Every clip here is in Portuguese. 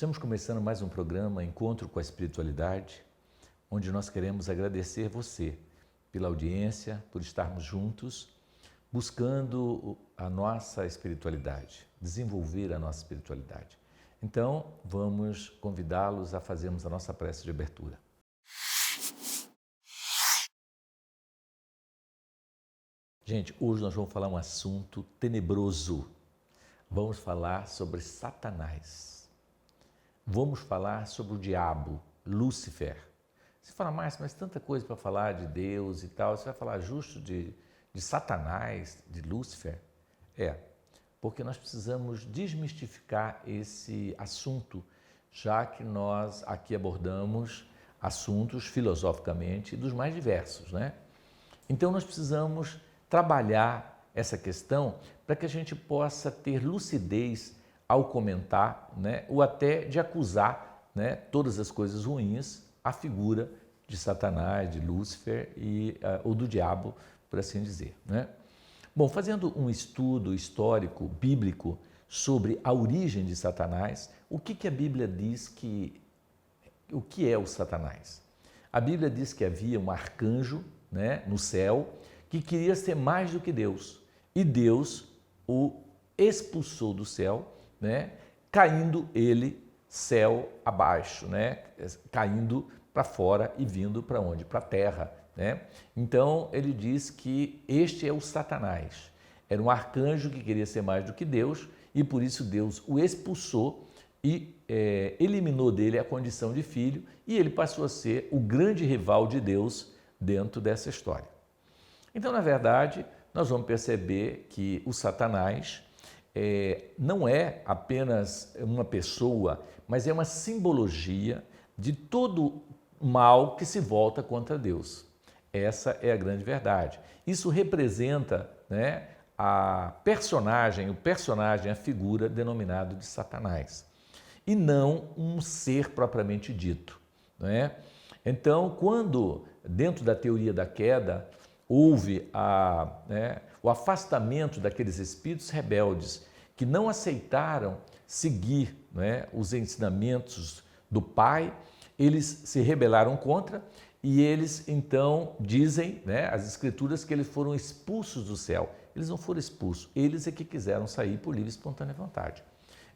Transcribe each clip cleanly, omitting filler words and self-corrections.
Estamos começando mais um programa Encontro com a Espiritualidade, onde nós queremos agradecer você pela audiência, por estarmos juntos, buscando a nossa espiritualidade, desenvolver a nossa espiritualidade. Então, vamos convidá-los a fazermos a nossa prece de abertura. Gente, hoje nós vamos falar um assunto tenebroso. Vamos falar sobre Satanás. Vamos falar sobre o diabo, Lúcifer. Você fala, Márcio, mas tanta coisa para falar de Deus e tal, você vai falar justo de Satanás, de Lúcifer? Porque nós precisamos desmistificar esse assunto, já que nós aqui abordamos assuntos filosoficamente dos mais diversos, né? Então nós precisamos trabalhar essa questão para que a gente possa ter lucidez ao comentar, né, ou até de acusar, né, todas as coisas ruins, a figura de Satanás, de Lúcifer ou do diabo, por assim dizer, né? Bom, fazendo um estudo histórico, bíblico, sobre a origem de Satanás, o que a Bíblia diz o que é o Satanás? A Bíblia diz que havia um arcanjo, né, no céu, que queria ser mais do que Deus. E Deus o expulsou do céu, né, caindo ele céu abaixo, né, caindo para fora e vindo para onde? Para a terra, né? Então ele diz que este é o Satanás. Era um arcanjo que queria ser mais do que Deus e por isso Deus o expulsou e eliminou dele a condição de filho e ele passou a ser o grande rival de Deus dentro dessa história. Então, na verdade, nós vamos perceber que o Satanás não é apenas uma pessoa, mas é uma simbologia de todo mal que se volta contra Deus. Essa é a grande verdade. Isso representa, né, o personagem, a figura denominado de Satanás, e não um ser propriamente dito, não é? Então, quando dentro da teoria da queda houve o afastamento daqueles espíritos rebeldes que não aceitaram seguir, né, os ensinamentos do Pai, eles se rebelaram contra e eles então dizem, né, as Escrituras, que eles foram expulsos do céu. Eles não foram expulsos, eles é que quiseram sair por livre e espontânea vontade.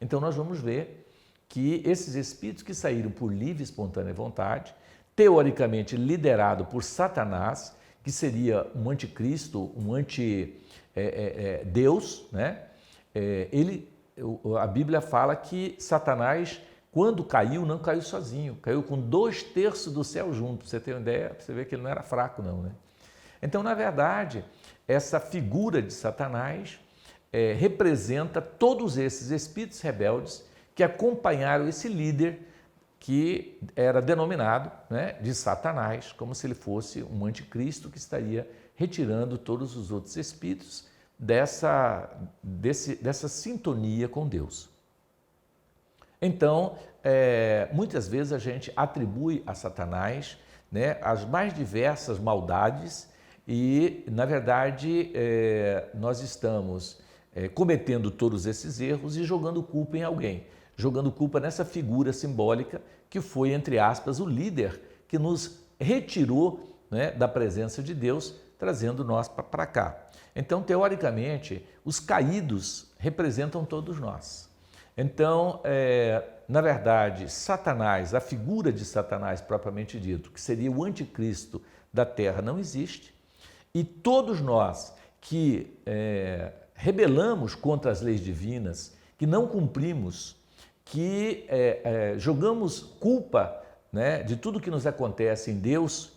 Então nós vamos ver que esses espíritos que saíram por livre e espontânea vontade, teoricamente liderado por Satanás, que seria um anticristo, um anti-Deus, né? A Bíblia fala que Satanás, quando caiu, não caiu sozinho, caiu com 2/3 do céu junto. Pra você ter uma ideia, pra você ver que ele não era fraco não, né? Então, na verdade, essa figura de Satanás representa todos esses espíritos rebeldes que acompanharam esse líder que era denominado, né, de Satanás, como se ele fosse um anticristo que estaria retirando todos os outros espíritos dessa sintonia com Deus. Então, muitas vezes a gente atribui a Satanás, né, as mais diversas maldades e, na verdade, nós estamos cometendo todos esses erros e jogando culpa em alguém, jogando culpa nessa figura simbólica que foi, entre aspas, o líder que nos retirou, né, da presença de Deus, trazendo nós para cá. Então, teoricamente, os caídos representam todos nós. Então, na verdade, Satanás, a figura de Satanás propriamente dito, que seria o anticristo da Terra, não existe. E todos nós que rebelamos contra as leis divinas, que não cumprimos, que jogamos culpa, né, de tudo que nos acontece em Deus,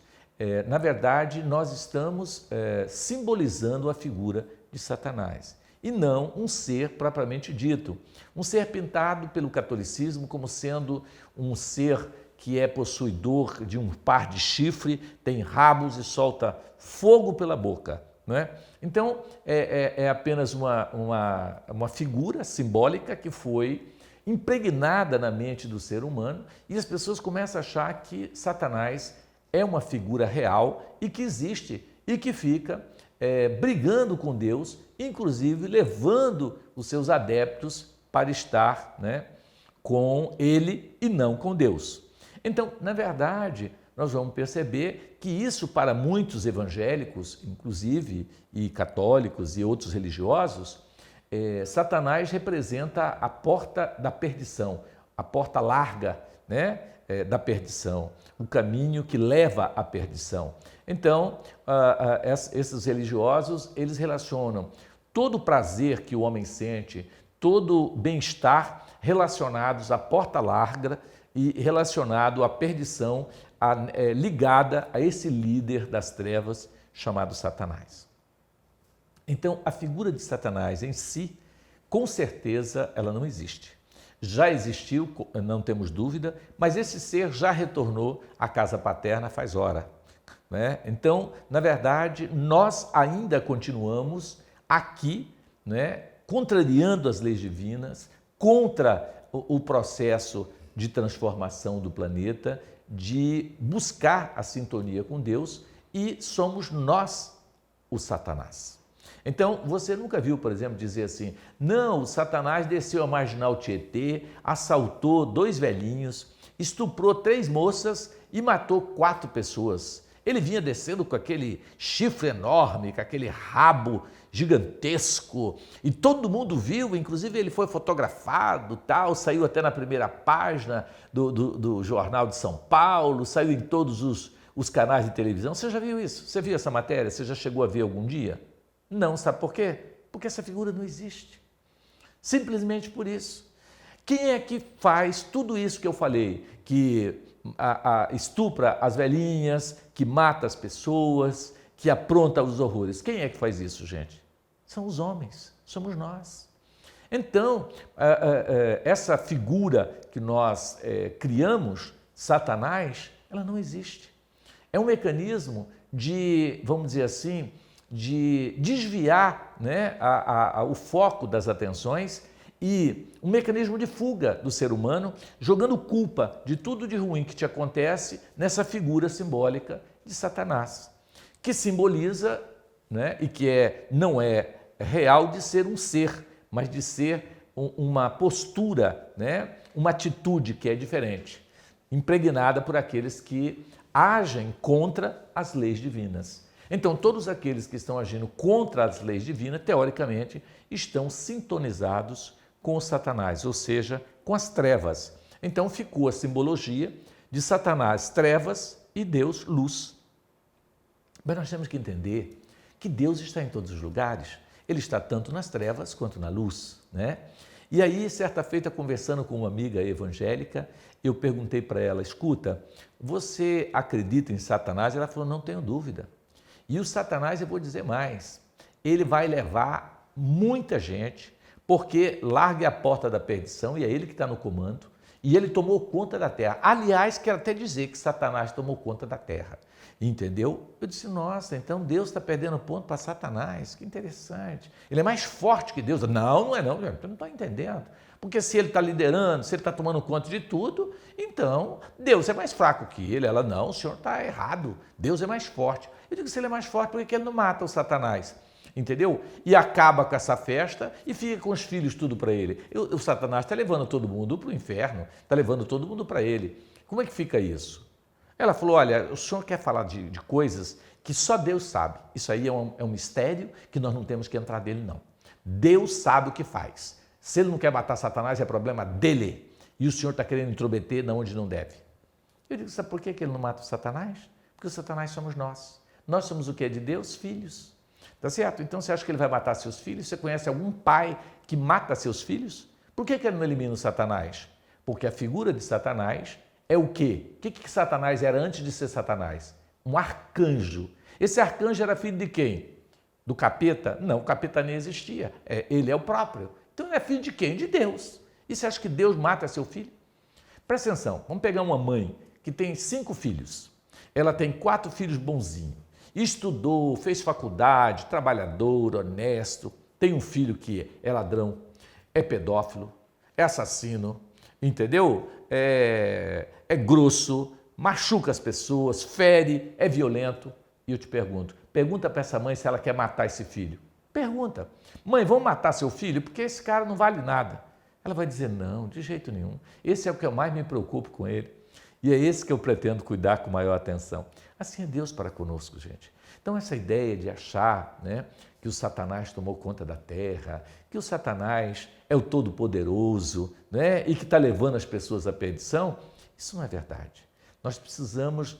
na verdade, nós estamos simbolizando a figura de Satanás e não um ser propriamente dito. Um ser pintado pelo catolicismo como sendo um ser que é possuidor de um par de chifre, tem rabos e solta fogo pela boca, não é? Então, é apenas uma figura simbólica que foi impregnada na mente do ser humano e as pessoas começam a achar que Satanás é uma figura real e que existe e que fica brigando com Deus, inclusive levando os seus adeptos para estar, né, com ele e não com Deus. Então, na verdade, nós vamos perceber que isso para muitos evangélicos, inclusive, e católicos e outros religiosos, Satanás representa a porta da perdição, a porta larga, né, da perdição, o caminho que leva à perdição. Então, esses religiosos, eles relacionam todo o prazer que o homem sente, todo o bem-estar relacionados à porta larga e relacionado à perdição ligada a esse líder das trevas chamado Satanás. Então, a figura de Satanás em si, com certeza, ela não existe. Já existiu, não temos dúvida, mas esse ser já retornou à casa paterna faz hora, né? Então, na verdade, nós ainda continuamos aqui, né, contrariando as leis divinas, contra o processo de transformação do planeta, de buscar a sintonia com Deus, e somos nós o Satanás. Então, você nunca viu, por exemplo, dizer assim, não, o Satanás desceu a Marginal Tietê, assaltou 2 velhinhos, estuprou 3 moças e matou 4 pessoas. Ele vinha descendo com aquele chifre enorme, com aquele rabo gigantesco, e todo mundo viu, inclusive ele foi fotografado, tal, saiu até na primeira página do Jornal de São Paulo, saiu em todos os canais de televisão. Você já viu isso? Você viu essa matéria? Você já chegou a ver algum dia? Não, sabe por quê? Porque essa figura não existe. Simplesmente por isso. Quem é que faz tudo isso que eu falei? Que estupra as velhinhas, que mata as pessoas, que apronta os horrores. Quem é que faz isso, gente? São os homens, somos nós. Então, essa figura que nós criamos, Satanás, ela não existe. É um mecanismo de, vamos dizer assim, de desviar, né, o foco das atenções e um mecanismo de fuga do ser humano, jogando culpa de tudo de ruim que te acontece nessa figura simbólica de Satanás, que simboliza, né, e que não é real de ser um ser, mas de ser uma postura, né, uma atitude que é diferente, impregnada por aqueles que agem contra as leis divinas. Então, todos aqueles que estão agindo contra as leis divinas, teoricamente, estão sintonizados com o Satanás, ou seja, com as trevas. Então, ficou a simbologia de Satanás, trevas, e Deus, luz. Mas nós temos que entender que Deus está em todos os lugares. Ele está tanto nas trevas quanto na luz, né? E aí, certa feita, conversando com uma amiga evangélica, eu perguntei para ela, escuta, você acredita em Satanás? Ela falou, não tenho dúvida. E o Satanás, eu vou dizer mais, ele vai levar muita gente, porque larga a porta da perdição e é ele que está no comando, e ele tomou conta da terra. Aliás, quero até dizer que Satanás tomou conta da terra, entendeu? Eu disse, nossa, então Deus está perdendo ponto para Satanás, que interessante. Ele é mais forte que Deus. Não, não é não, eu não estou entendendo. Porque se ele está liderando, se ele está tomando conta de tudo, então Deus é mais fraco que ele. Ela, não, o senhor está errado, Deus é mais forte. Eu digo, se ele é mais forte, por que ele não mata o Satanás? Entendeu? E acaba com essa festa e fica com os filhos tudo para ele. O Satanás está levando todo mundo para o inferno, está levando todo mundo para ele. Como é que fica isso? Ela falou, olha, o senhor quer falar de coisas que só Deus sabe. Isso aí é um mistério que nós não temos que entrar nele, não. Deus sabe o que faz. Se ele não quer matar Satanás, é problema dele. E o senhor está querendo intrometer de onde não deve. Eu digo, sabe por que ele não mata o Satanás? Porque o Satanás somos nós. Nós somos o que é de Deus? Filhos. Tá certo? Então você acha que ele vai matar seus filhos? Você conhece algum pai que mata seus filhos? Por que ele não elimina o Satanás? Porque a figura de Satanás é o quê? O que Satanás era antes de ser Satanás? Um arcanjo. Esse arcanjo era filho de quem? Do capeta? Não, o capeta nem existia. Ele é o próprio. Então ele é filho de quem? De Deus. E você acha que Deus mata seu filho? Presta atenção, vamos pegar uma mãe que tem 5 filhos. Ela tem 4 filhos bonzinhos. Estudou, fez faculdade, trabalhador, honesto. Tem um filho que é ladrão, é pedófilo, é assassino, entendeu? É grosso, machuca as pessoas, fere, é violento. E eu te pergunta para essa mãe se ela quer matar esse filho. Pergunta, mãe, vamos matar seu filho? Porque esse cara não vale nada. Ela vai dizer, não, de jeito nenhum. Esse é o que eu mais me preocupo com ele. E é esse que eu pretendo cuidar com maior atenção. Assim é Deus para conosco, gente. Então, essa ideia de achar, né, que o Satanás tomou conta da terra, que o Satanás é o Todo-Poderoso, né, e que está levando as pessoas à perdição, isso não é verdade. Nós precisamos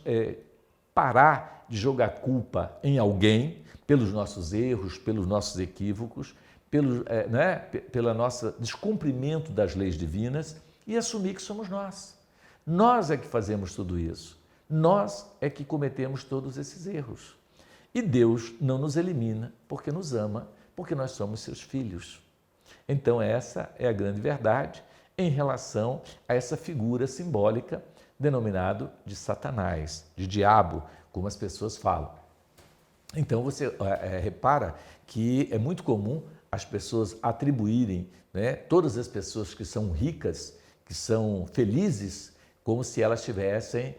parar de jogar culpa em alguém pelos nossos erros, pelos nossos equívocos, pelo nosso descumprimento das leis divinas e assumir que somos nós. Nós é que fazemos tudo isso. Nós é que cometemos todos esses erros. E Deus não nos elimina porque nos ama, porque nós somos seus filhos. Então essa é a grande verdade em relação a essa figura simbólica denominado de Satanás, de diabo, como as pessoas falam. Então você repara que é muito comum as pessoas atribuírem, né, todas as pessoas que são ricas, que são felizes, como se elas estivessem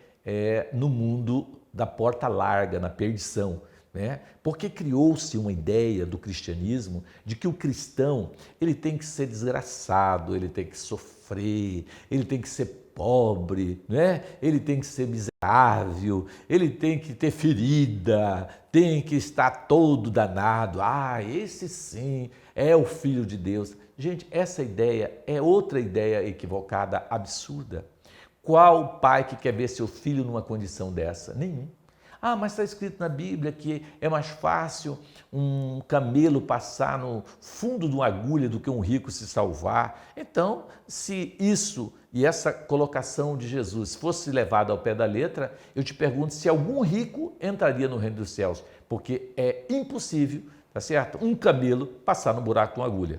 no mundo da porta larga, na perdição. Né? Porque criou-se uma ideia do cristianismo de que o cristão ele tem que ser desgraçado, ele tem que sofrer, ele tem que ser pobre, né? Ele tem que ser miserável, ele tem que ter ferida, tem que estar todo danado. Ah, esse sim é o Filho de Deus. Gente, essa ideia é outra ideia equivocada, absurda. Qual pai que quer ver seu filho numa condição dessa? Nenhum. Ah, mas está escrito na Bíblia que é mais fácil um camelo passar no fundo de uma agulha do que um rico se salvar. Então, se isso e essa colocação de Jesus fosse levada ao pé da letra, eu te pergunto se algum rico entraria no reino dos céus, porque é impossível, tá certo? Um camelo passar no buraco de uma agulha.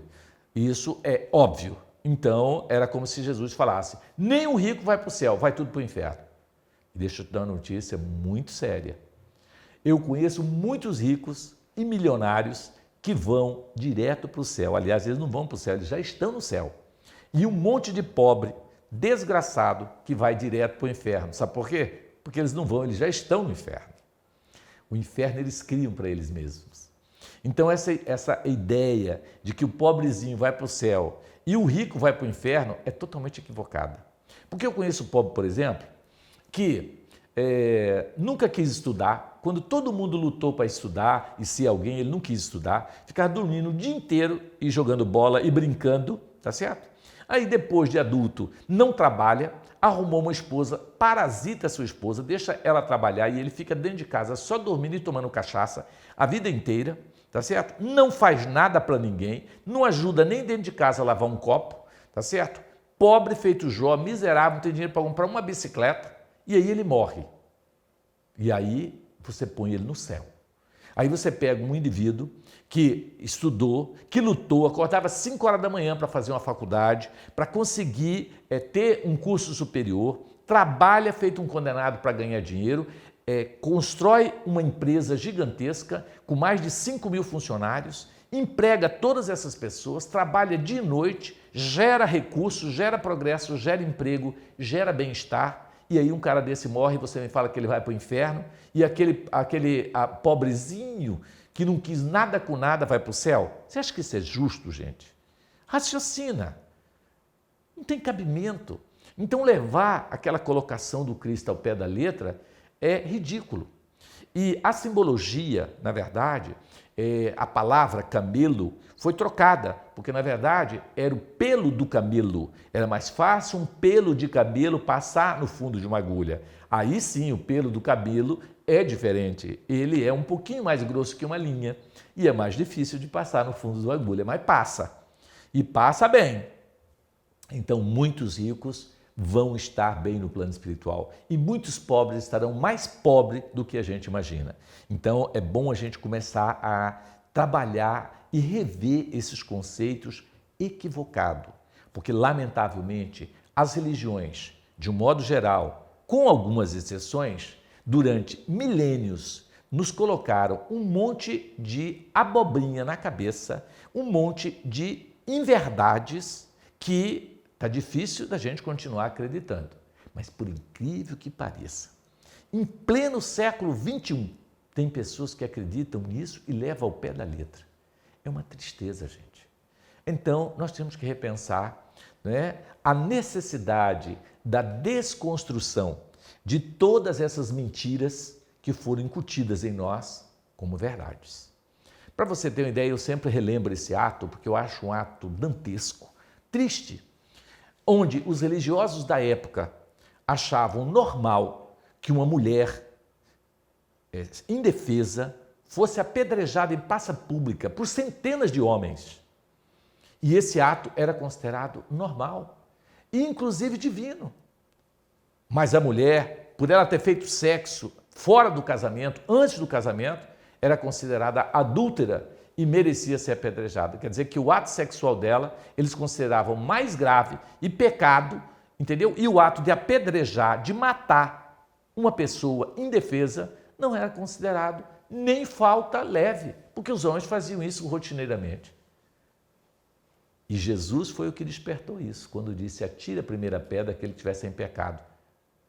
Isso é óbvio. Então, era como se Jesus falasse, nem o rico vai para o céu, vai tudo para o inferno. E deixa eu te dar uma notícia muito séria. Eu conheço muitos ricos e milionários que vão direto para o céu. Aliás, eles não vão para o céu, eles já estão no céu. E um monte de pobre, desgraçado, que vai direto para o inferno. Sabe por quê? Porque eles não vão, eles já estão no inferno. O inferno eles criam para eles mesmos. Então essa ideia de que o pobrezinho vai para o céu e o rico vai para o inferno é totalmente equivocada. Porque eu conheço pobre, por exemplo, que nunca quis estudar, quando todo mundo lutou para estudar, e se alguém ele não quis estudar, ficava dormindo o dia inteiro e jogando bola e brincando, tá certo? Aí depois de adulto não trabalha, arrumou uma esposa, parasita a sua esposa, deixa ela trabalhar e ele fica dentro de casa só dormindo e tomando cachaça a vida inteira, tá certo? Não faz nada para ninguém, não ajuda nem dentro de casa a lavar um copo, tá certo? Pobre feito Jó, miserável, não tem dinheiro para comprar uma bicicleta. E aí ele morre. E aí você põe ele no céu. Aí você pega um indivíduo que estudou, que lutou, acordava 5 horas da manhã para fazer uma faculdade, para conseguir ter um curso superior, trabalha feito um condenado para ganhar dinheiro, constrói uma empresa gigantesca com mais de 5.000 funcionários, emprega todas essas pessoas, trabalha dia e noite, gera recursos, gera progresso, gera emprego, gera bem-estar. E aí um cara desse morre e você me fala que ele vai para o inferno, e aquele pobrezinho que não quis nada com nada vai para o céu? Você acha que isso é justo, gente? Raciocina. Não tem cabimento. Então levar aquela colocação do Cristo ao pé da letra é ridículo. E a simbologia, na verdade, a palavra camelo foi trocada, porque na verdade era o pelo do camelo. Era mais fácil um pelo de camelo passar no fundo de uma agulha. Aí sim, o pelo do camelo é diferente. Ele é um pouquinho mais grosso que uma linha e é mais difícil de passar no fundo de uma agulha, mas passa. E passa bem. Então, muitos ricos vão estar bem no plano espiritual e muitos pobres estarão mais pobres do que a gente imagina. Então, é bom a gente começar a trabalhar e rever esses conceitos equivocados, porque, lamentavelmente, as religiões, de um modo geral, com algumas exceções, durante milênios, nos colocaram um monte de abobrinha na cabeça, um monte de inverdades que está difícil da gente continuar acreditando. Mas por incrível que pareça, em pleno século XXI, tem pessoas que acreditam nisso e levam ao pé da letra. É uma tristeza, gente. Então, nós temos que repensar né, a necessidade da desconstrução de todas essas mentiras que foram incutidas em nós como verdades. Para você ter uma ideia, eu sempre relembro esse ato, porque eu acho um ato dantesco, triste, onde os religiosos da época achavam normal que uma mulher indefesa fosse apedrejada em praça pública por centenas de homens. E esse ato era considerado normal, e inclusive divino. Mas a mulher, por ela ter feito sexo fora do casamento, antes do casamento, era considerada adúltera e merecia ser apedrejada. Quer dizer que o ato sexual dela, eles consideravam mais grave e pecado, entendeu? E o ato de apedrejar, de matar uma pessoa indefesa, não era considerado nem falta leve, porque os homens faziam isso rotineiramente. E Jesus foi o que despertou isso, quando disse: atire a primeira pedra que ele estiver sem pecado.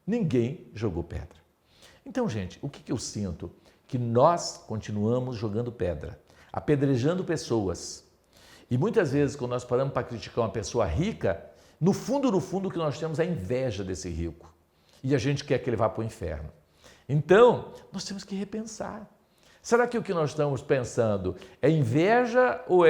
Ninguém jogou pedra. Então, gente, o que eu sinto? Que nós continuamos jogando pedra, apedrejando pessoas. E muitas vezes, quando nós paramos para criticar uma pessoa rica, no fundo, o que nós temos é inveja desse rico. E a gente quer que ele vá para o inferno. Então, nós temos que repensar. Será que o que nós estamos pensando é inveja ou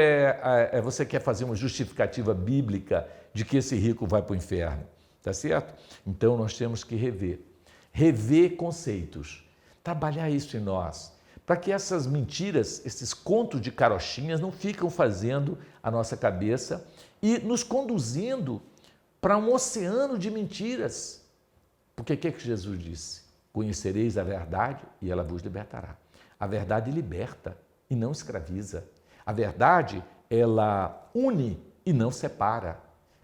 você quer fazer uma justificativa bíblica de que esse rico vai para o inferno? Tá certo? Então, nós temos que rever conceitos, trabalhar isso em nós, para que essas mentiras, esses contos de carochinhas não ficam fazendo a nossa cabeça e nos conduzindo para um oceano de mentiras. Porque o que Jesus disse? Conhecereis a verdade e ela vos libertará. A verdade liberta e não escraviza. A verdade, ela une e não separa.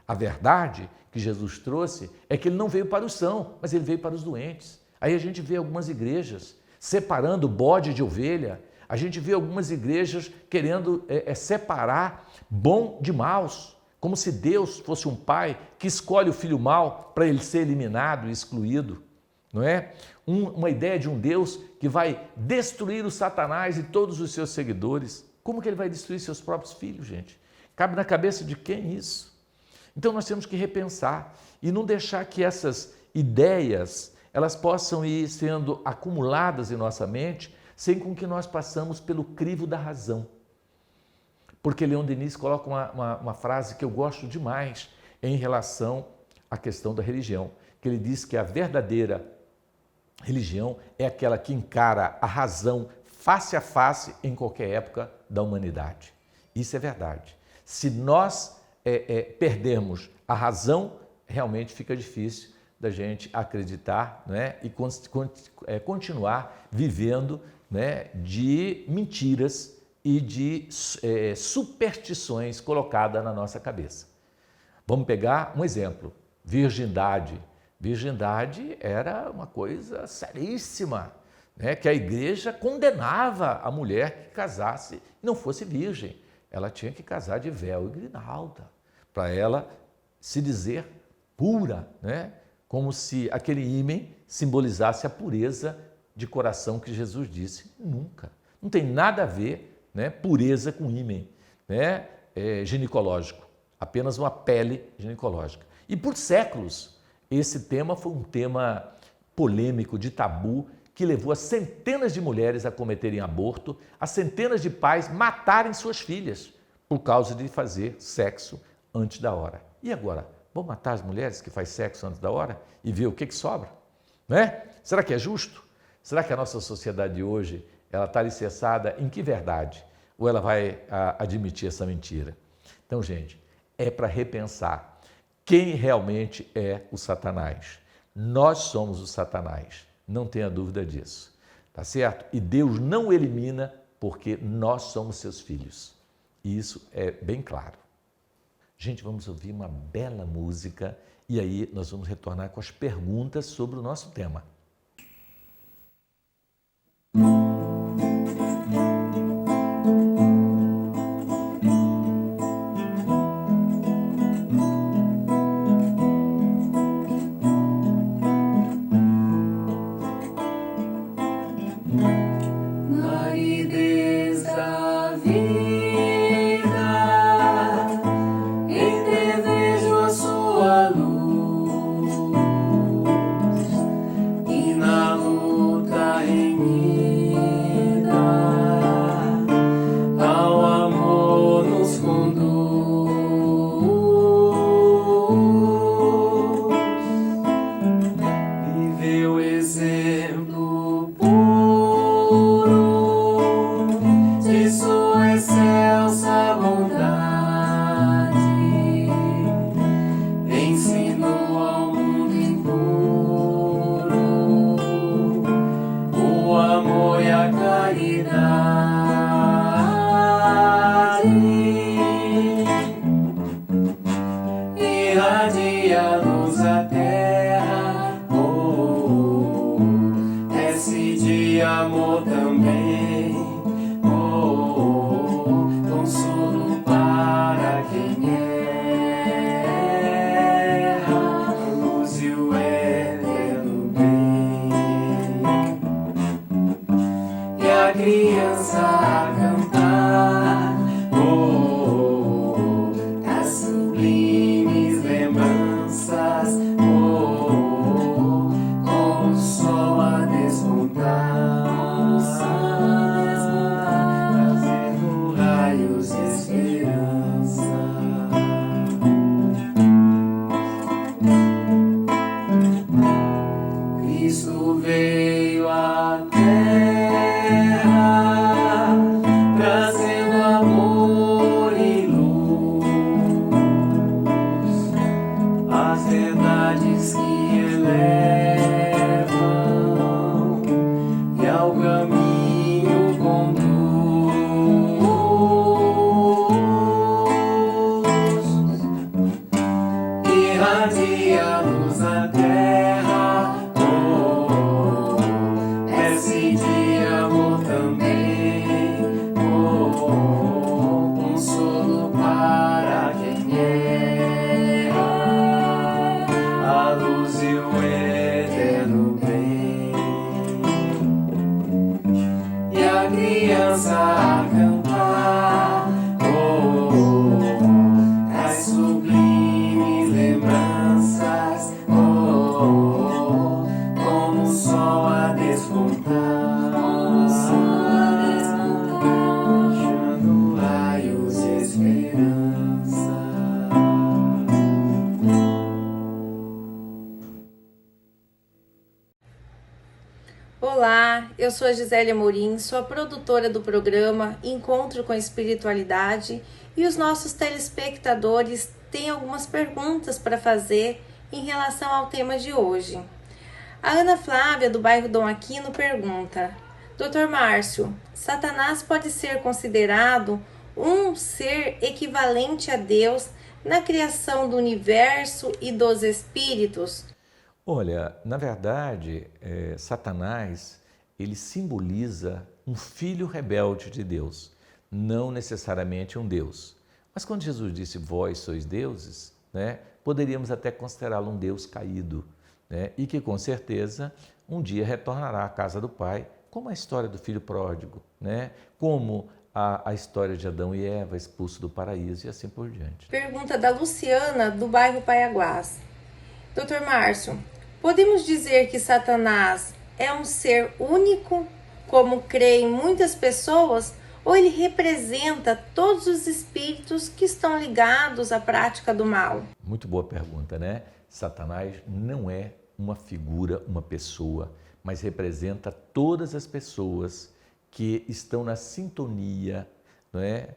A verdade que Jesus trouxe é que ele não veio para os sãos, mas ele veio para os doentes. Aí a gente vê algumas igrejas separando bode de ovelha, a gente vê algumas igrejas querendo separar bom de maus, como se Deus fosse um pai que escolhe o filho mau para ele ser eliminado e excluído, não é? Uma ideia de um Deus que vai destruir o Satanás e todos os seus seguidores. Como que ele vai destruir seus próprios filhos, gente? Cabe na cabeça de quem isso? Então nós temos que repensar e não deixar que essas ideias elas possam ir sendo acumuladas em nossa mente sem com que nós passamos pelo crivo da razão. Porque Leon Denis coloca uma frase que eu gosto demais em relação à questão da religião, que ele diz que a verdadeira religião é aquela que encara a razão face a face em qualquer época da humanidade. Isso é verdade. Se nós perdermos a razão, realmente fica difícil da gente acreditar, né, e continuar vivendo, né, de mentiras e de superstições colocadas na nossa cabeça. Vamos pegar um exemplo, virgindade. Virgindade era uma coisa seríssima, né, que a igreja condenava a mulher que casasse e não fosse virgem. Ela tinha que casar de véu e grinalda, para ela se dizer pura, né? Como se aquele ímen simbolizasse a pureza de coração que Jesus disse. Nunca. Não tem nada a ver, né, pureza com ímen, né, ginecológico. Apenas uma pele ginecológica. E por séculos, esse tema foi um tema polêmico, de tabu, que levou a centenas de mulheres a cometerem aborto, a centenas de pais matarem suas filhas por causa de fazer sexo antes da hora. E agora? Vamos matar as mulheres que fazem sexo antes da hora e ver o que sobra? Né? Será que é justo? Será que a nossa sociedade de hoje ela está alicerçada em que verdade? Ou ela vai admitir essa mentira? Então, gente, é para repensar quem realmente é o Satanás. Nós somos o Satanás, não tenha dúvida disso, tá certo? E Deus não o elimina porque nós somos seus filhos. E isso é bem claro. Gente, vamos ouvir uma bela música e aí nós vamos retornar com as perguntas sobre o nosso tema. Entrevejo a sua irradia a luz à terra, desce de amor também, consolo para quem erra, a luz e o eterno bem, e a criança a cantar, das sublimes lembranças, como o sol a despontar, trazendo raios de esperança. Cristo veio à terra, trazendo amor e luz, as verdades que elevam e ao caminho conduz, irradia a luz na terra, desce de amor também, consolo para quem erra, a luz e o eterno bem, e a criança a cantar, as sublimes lembranças, como o sol a despontar, deixando raios de esperança. Olá, eu sou a Gisele Amorim, sou a produtora do programa Encontro com a Espiritualidade e os nossos telespectadores têm algumas perguntas para fazer em relação ao tema de hoje. A Ana Flávia, do bairro Dom Aquino, pergunta: Dr. Márcio, Satanás pode ser considerado um ser equivalente a Deus na criação do universo e dos espíritos? Olha, na verdade, Satanás, ele simboliza um filho rebelde de Deus, não necessariamente um Deus. Mas quando Jesus disse, vós sois deuses, né, poderíamos até considerá-lo um Deus caído, né, e que com certeza um dia retornará à casa do Pai, como a história do filho pródigo, né, como a história de Adão e Eva expulsos do paraíso e assim por diante. Pergunta da Luciana, do bairro Paiaguás. Dr. Márcio, podemos dizer que Satanás é um ser único, como creem muitas pessoas, ou ele representa todos os espíritos que estão ligados à prática do mal? Muito boa pergunta, né? Satanás não é uma figura, uma pessoa, mas representa todas as pessoas que estão na sintonia, não é?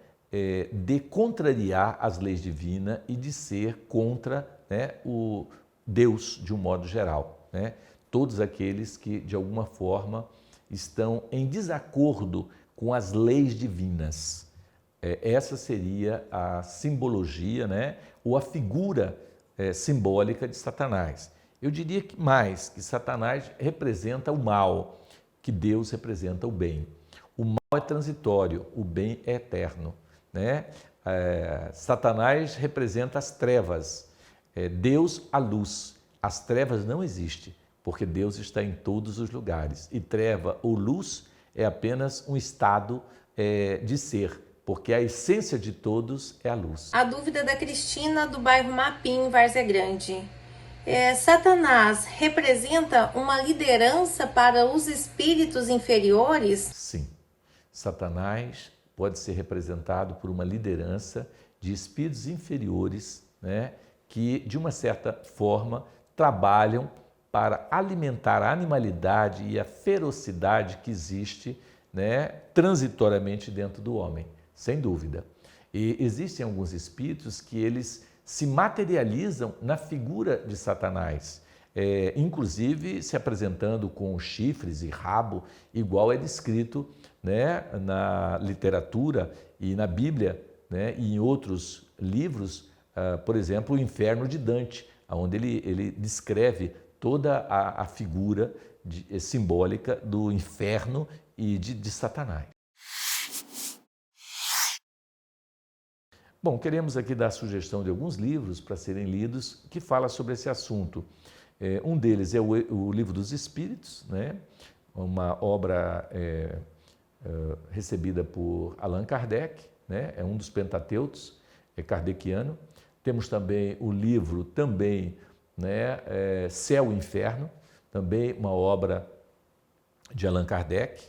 De contrariar as leis divinas e de ser contra, né, o Deus de um modo geral, né? Todos aqueles que de alguma forma estão em desacordo com as leis divinas. Essa seria a simbologia, né? Ou a figura simbólica de Satanás. Eu diria que mais, que Satanás representa o mal, que Deus representa o bem. O mal é transitório, o bem é eterno, né? Satanás representa as trevas, Deus a luz. As trevas não existem, porque Deus está em todos os lugares. E treva ou luz é apenas um estado de ser, porque a essência de todos é a luz. A dúvida da Cristina, do bairro Mapim, Várzea Grande. Satanás representa uma liderança para os espíritos inferiores? Sim. Satanás pode ser representado por uma liderança de espíritos inferiores, né, que, de uma certa forma, trabalham para alimentar a animalidade e a ferocidade que existe, né, transitoriamente dentro do homem, sem dúvida. E existem alguns espíritos que eles se materializam na figura de Satanás, inclusive se apresentando com chifres e rabo, igual é descrito né, na literatura e na Bíblia, né, e em outros livros, por exemplo, o Inferno de Dante, onde ele descreve toda a figura simbólica do inferno e de Satanás. Bom, queremos aqui dar a sugestão de alguns livros para serem lidos que falam sobre esse assunto. Um deles é o Livro dos Espíritos, né? Uma obra recebida por Allan Kardec, né? É um dos pentateutos kardeciano. Temos também o livro, né? Céu e Inferno, também uma obra de Allan Kardec.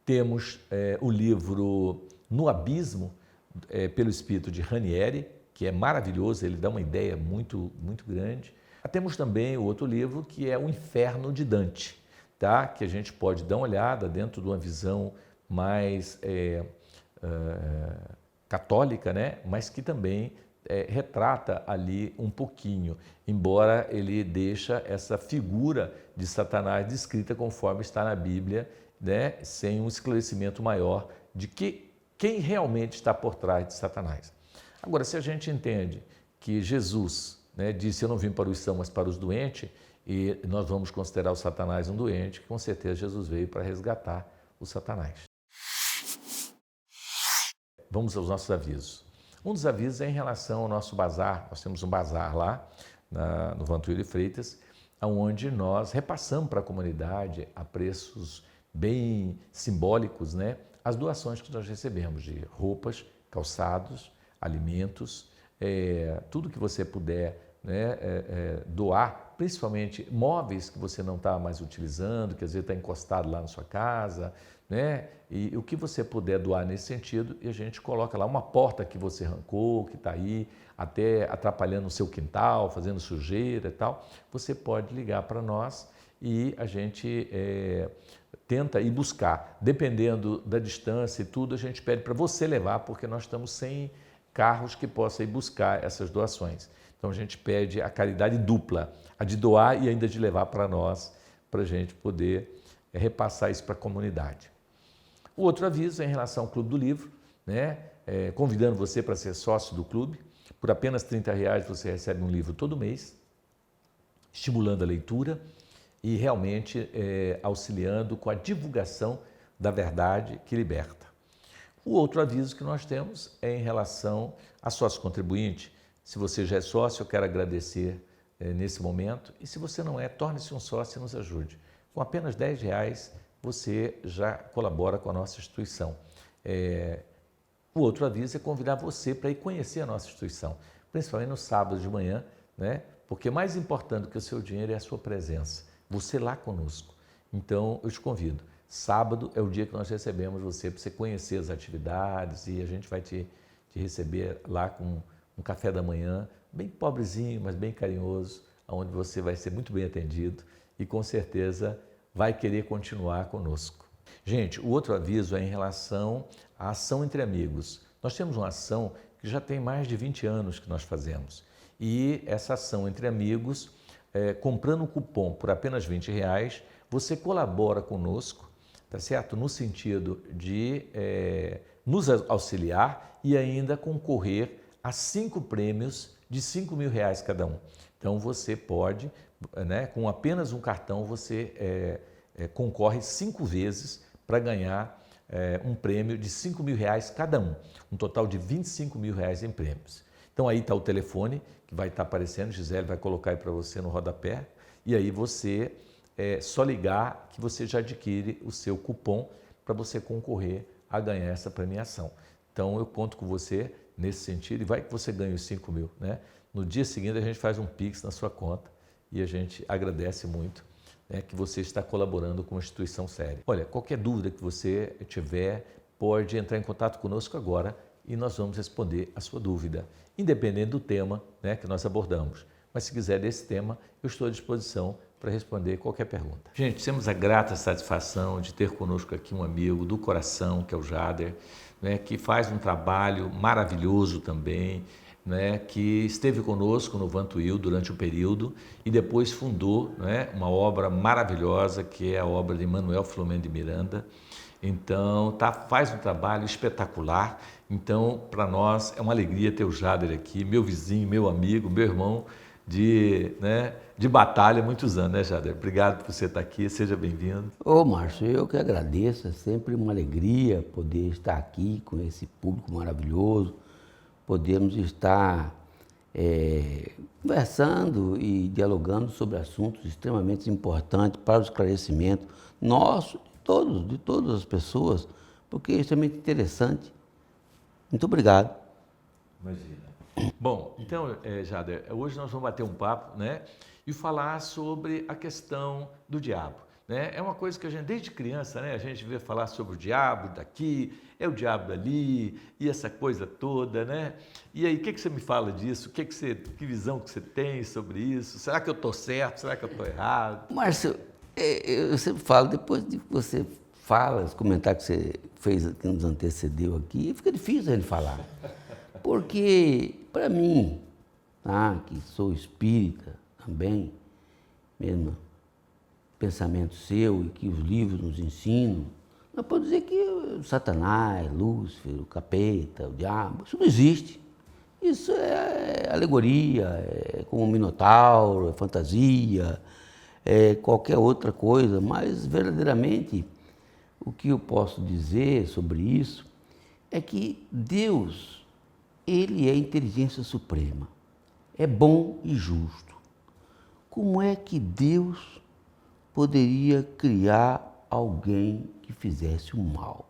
Temos o livro No Abismo, pelo espírito de Ranieri, que é maravilhoso, ele dá uma ideia muito, muito grande. Temos também o outro livro, que é o Inferno de Dante, tá? Que a gente pode dar uma olhada dentro de uma visão mais católica, né? Mas que também retrata ali um pouquinho, embora ele deixa essa figura de Satanás descrita conforme está na Bíblia, né? Sem um esclarecimento maior de quem realmente está por trás de Satanás. Agora, se a gente entende que Jesus, né, disse, eu não vim para os sãos, mas para os doentes, e nós vamos considerar o Satanás um doente, com certeza Jesus veio para resgatar o Satanás. Vamos aos nossos avisos. Um dos avisos é em relação ao nosso bazar. Nós temos um bazar lá no Vantuílio de Freitas, onde nós repassamos para a comunidade a preços bem simbólicos, né, as doações que nós recebemos de roupas, calçados, alimentos, tudo que você puder, né, doar, principalmente móveis que você não está mais utilizando, que às vezes está encostado lá na sua casa, né, e o que você puder doar nesse sentido, e a gente coloca lá uma porta que você arrancou, que está aí, até atrapalhando o seu quintal, fazendo sujeira e tal, você pode ligar para nós e a gente tenta ir buscar. Dependendo da distância e tudo, a gente pede para você levar, porque nós estamos sem carros que possam ir buscar essas doações. Então a gente pede a caridade dupla, a de doar e ainda de levar para nós, para a gente poder repassar isso para a comunidade. O outro aviso é em relação ao Clube do Livro, né? Convidando você para ser sócio do clube. Por apenas R$30 você recebe um livro todo mês, estimulando a leitura e realmente auxiliando com a divulgação da verdade que liberta. O outro aviso que nós temos é em relação a sócio contribuinte. Se você já é sócio, eu quero agradecer nesse momento. E se você não é, torne-se um sócio e nos ajude. Com apenas R$10 você já colabora com a nossa instituição. O outro aviso é convidar você para ir conhecer a nossa instituição, principalmente no sábado de manhã, né? Porque mais importante do que o seu dinheiro é a sua presença, você lá conosco. Então, eu te convido. Sábado é o dia que nós recebemos você para você conhecer as atividades e a gente vai te receber lá com um café da manhã, bem pobrezinho, mas bem carinhoso, onde você vai ser muito bem atendido e com certeza vai querer continuar conosco. Gente, o outro aviso é em relação à ação entre amigos. Nós temos uma ação que já tem mais de 20 anos que nós fazemos. E essa ação entre amigos, comprando um cupom por apenas R$20, você colabora conosco, tá certo? No sentido de nos auxiliar e ainda concorrer a 5 prêmios de R$5.000 cada um. Então você pode, né, com apenas um cartão, você concorre 5 vezes para ganhar um prêmio de R$5.000 cada um, um total de R$25.000 em prêmios. Então aí está o telefone que vai estar aparecendo, Gisele vai colocar aí para você no rodapé, e aí você só ligar que você já adquire o seu cupom para você concorrer a ganhar essa premiação. Então eu conto com você nesse sentido e vai que você ganha os 5.000, né? No dia seguinte a gente faz um Pix na sua conta e a gente agradece muito, né, que você está colaborando com uma instituição séria. Olha, qualquer dúvida que você tiver, pode entrar em contato conosco agora e nós vamos responder a sua dúvida, independente do tema, né, que nós abordamos. Mas se quiser desse tema, eu estou à disposição para responder qualquer pergunta. Gente, temos a grata satisfação de ter conosco aqui um amigo do coração, que é o Jader, né, que faz um trabalho maravilhoso também, né, que esteve conosco no Vantuil durante o período e depois fundou, né, uma obra maravilhosa que é a obra de Manuel Filomeno de Miranda, Então, faz um trabalho espetacular. Então, para nós é uma alegria ter o Jader aqui, meu vizinho, meu amigo, meu irmão de batalha há muitos anos, né, Jader? Obrigado por você estar aqui, seja bem-vindo. Ô, Márcio, eu que agradeço, é sempre uma alegria poder estar aqui com esse público maravilhoso, podermos estar conversando e dialogando sobre assuntos extremamente importantes para o esclarecimento nosso, de todas as pessoas, porque é extremamente interessante. Muito obrigado. Imagina. Bom, então, Jader, hoje nós vamos bater um papo, né, e falar sobre a questão do diabo, né? É uma coisa que a gente, desde criança, né, a gente vê falar sobre o diabo daqui, é o diabo dali, e essa coisa toda, né? E aí, o que você me fala disso? Que visão que você tem sobre isso? Será que eu estou certo? Será que eu estou errado? Márcio, eu sempre falo, depois de que você fala, os comentários que você fez, que nos antecedeu aqui, fica difícil a gente falar. Porque, para mim, que sou espírita também, mesmo pensamento seu e que os livros nos ensinam, não pode dizer que o Satanás, Lúcifer, o capeta, o diabo, isso não existe. Isso é alegoria, é como o Minotauro, é fantasia, é qualquer outra coisa, mas verdadeiramente o que eu posso dizer sobre isso é que Deus, Ele é a inteligência suprema, é bom e justo. Como é que Deus poderia criar alguém que fizesse o mal?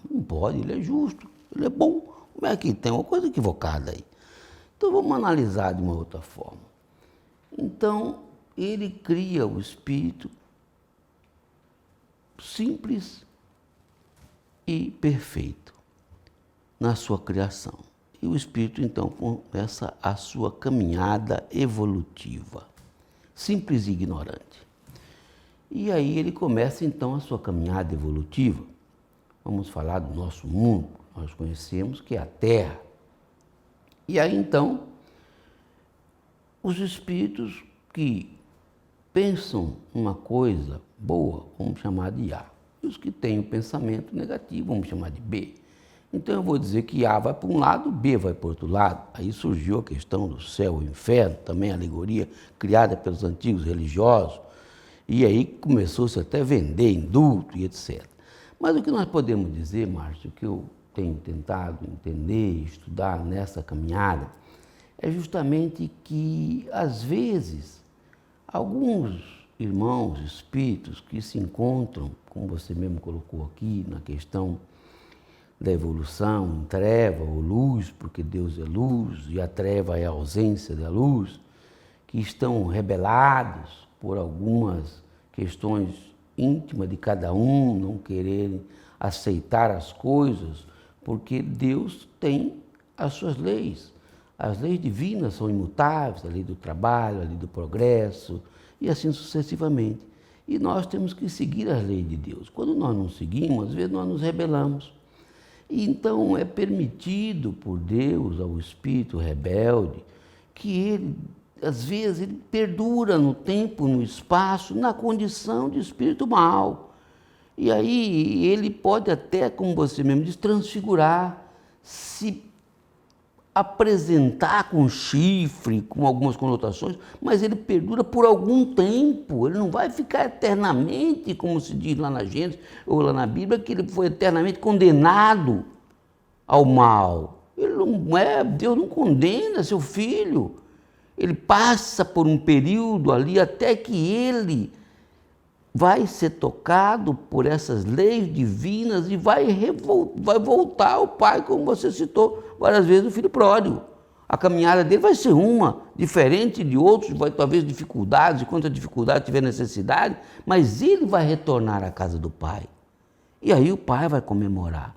Não pode, Ele é justo, Ele é bom. Como é que tem uma coisa equivocada aí? Então vamos analisar de uma outra forma. Então, Ele cria o espírito simples e perfeito na sua criação. E o espírito, então, começa a sua caminhada evolutiva, simples e ignorante. E aí ele começa, então, a sua caminhada evolutiva. Vamos falar do nosso mundo, nós conhecemos que é a Terra. E aí, então, os espíritos que pensam uma coisa boa, vamos chamar de A. E os que têm o pensamento negativo, vamos chamar de B. Então eu vou dizer que A vai para um lado, B vai para o outro lado. Aí surgiu a questão do céu e inferno, também a alegoria criada pelos antigos religiosos. E aí começou-se até a vender indulto e etc. Mas o que nós podemos dizer, Márcio, que eu tenho tentado entender, estudar nessa caminhada, é justamente que, às vezes, alguns irmãos espíritos que se encontram, como você mesmo colocou aqui, na questão da evolução, em treva ou luz, porque Deus é luz e a treva é a ausência da luz, que estão rebelados por algumas questões íntimas de cada um, não quererem aceitar as coisas, porque Deus tem as suas leis. As leis divinas são imutáveis, a lei do trabalho, a lei do progresso, e assim sucessivamente. E nós temos que seguir as leis de Deus. Quando nós não seguimos, às vezes nós nos rebelamos. E então é permitido por Deus ao espírito rebelde que ele, às vezes, ele perdura no tempo, no espaço, na condição de espírito mau. E aí ele pode até, como você mesmo diz, transfigurar, se apresentar com chifre, com algumas conotações, mas ele perdura por algum tempo, ele não vai ficar eternamente, como se diz lá na Gênesis ou lá na Bíblia, que ele foi eternamente condenado ao mal. Ele não é, Deus não condena seu filho, ele passa por um período ali até que ele vai ser tocado por essas leis divinas e vai voltar ao pai, como você citou várias vezes, o filho pródigo. A caminhada dele vai ser uma, diferente de outros, vai talvez dificuldades, e quanto a dificuldade tiver necessidade, mas ele vai retornar à casa do pai. E aí o pai vai comemorar,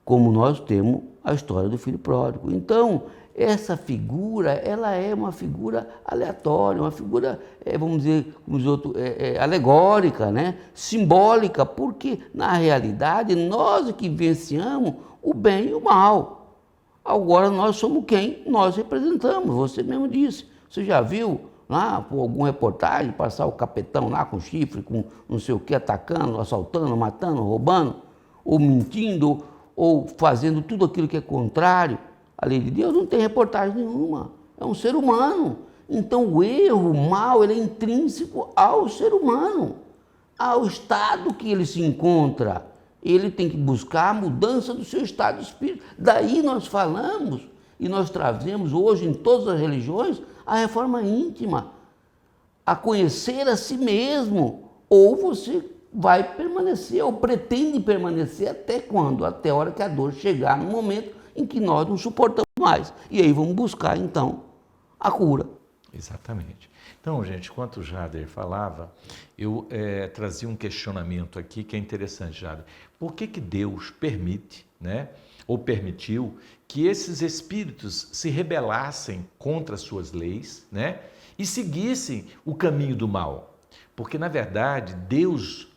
como nós temos a história do filho pródigo. Então, essa figura, ela é uma figura aleatória, uma figura, vamos dizer, como os outros, alegórica, né? Simbólica, porque, na realidade, nós que vivenciamos o bem e o mal. Agora, nós somos quem nós representamos, você mesmo disse. Você já viu lá por alguma reportagem, passar o capetão lá com chifre, com não sei o que, atacando, assaltando, matando, roubando, ou mentindo, ou fazendo tudo aquilo que é contrário à lei de Deus, não tem reportagem nenhuma. É um ser humano. Então o erro, o mal, ele é intrínseco ao ser humano, ao estado que ele se encontra. Ele tem que buscar a mudança do seu estado de espírito. Daí nós falamos e nós trazemos hoje em todas as religiões a reforma íntima, a conhecer a si mesmo. Ou você vai permanecer, ou pretende permanecer até quando? Até a hora que a dor chegar no momento em que nós não suportamos mais. E aí vamos buscar então a cura. Exatamente. Então, gente, enquanto o Jader falava, eu trazia um questionamento aqui que é interessante, Jader. Por que Deus permite, né, ou permitiu que esses espíritos se rebelassem contra as suas leis, né, e seguissem o caminho do mal? Porque, na verdade, Deus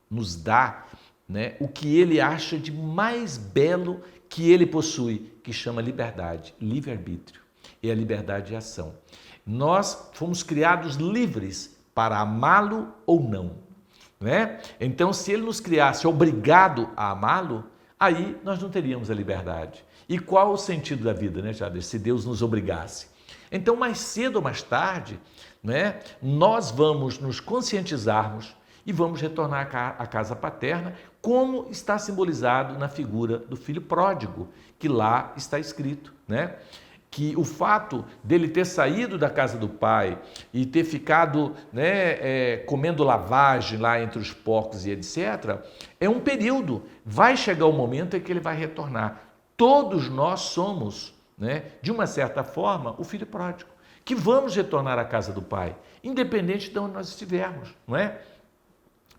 nos dá, né, o que Ele acha de mais belo que Ele possui, que chama liberdade, livre-arbítrio, e a liberdade de ação. Nós fomos criados livres para amá-lo ou não, né? Então, se ele nos criasse obrigado a amá-lo, aí nós não teríamos a liberdade. E qual o sentido da vida, né, Jader, se Deus nos obrigasse? Então, mais cedo ou mais tarde, né, nós vamos nos conscientizarmos e vamos retornar à casa paterna, como está simbolizado na figura do filho pródigo, que lá está escrito, né? Que o fato dele ter saído da casa do pai e ter ficado, né, comendo lavagem lá entre os porcos e etc., é um período. Vai chegar o momento em que ele vai retornar. Todos nós somos, né, de uma certa forma, o filho pródigo, que vamos retornar à casa do pai, independente de onde nós estivermos, não é?